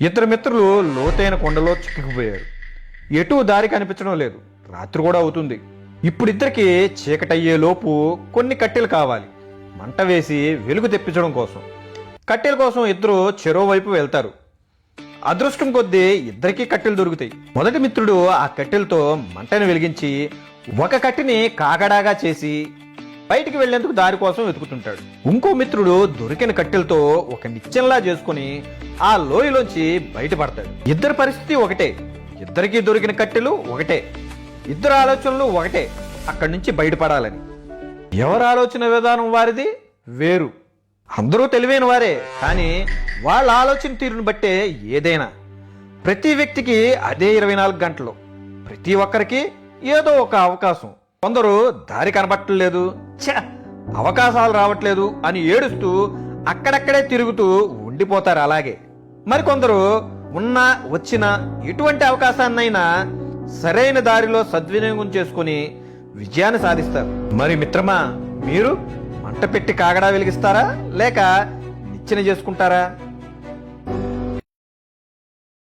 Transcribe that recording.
ఇద్దరు మిత్రులు లోతైన కొండలో చిక్కుకుపోయారు. ఎటూ దారి కనిపించడం లేదు. రాత్రి కూడా అవుతుంది. ఇప్పుడు ఇద్దరికి చీకటయ్యేలోపు కొన్ని కట్టెలు కావాలి, మంట వేసి వెలుగు తెప్పించడం కోసం. కట్టెల కోసం ఇద్దరు చెరో వైపు వెళ్తారు. అదృష్టం కొద్దీ ఇద్దరికీ కట్టెలు దొరుకుతాయి. మొదటి మిత్రుడు ఆ కట్టెలతో మంటను వెలిగించి ఒక కట్టెని కాకడాగా చేసి బయటికి వెళ్లేందుకు దారి కోసం వెతుకుతుంటాడు. ఇంకో మిత్రుడు దొరికిన కట్టెలతో ఒక నిచ్చెనలా చేసుకుని ఆ లోయలోంచి బయటపడతాడు. ఇద్దరి పరిస్థితి ఒకటే, ఇద్దరికీ దొరికిన కట్టెలు ఒకటే, ఇద్దరు ఆలోచనలు ఒకటే, అక్కడి నుంచి బయటపడాలని. ఎవరి ఆలోచన విధానం వారిది వేరు. అందరూ తెలివైన వారే, కానీ వాళ్ళ ఆలోచన తీరును బట్టే ఏదైనా. ప్రతి వ్యక్తికి అదే 24 గంటలు, ప్రతి ఒక్కరికి ఏదో ఒక అవకాశం. కొందరు దారి కనబట్టలేదు, అవకాశాలు రావట్లేదు అని ఏడుస్తూ అక్కడక్కడే తిరుగుతూ ఉండిపోతారు. అలాగే మరికొందరు ఉన్నా వచ్చినా ఎటువంటి అవకాశాన్నైనా సరైన దారిలో సద్వినియోగం చేసుకుని విజయాన్ని సాధిస్తారు. మరి మిత్రమా, మీరు మంట పెట్టి కాగడా వెలిగిస్తారా లేక నిచ్చెన చేసుకుంటారా?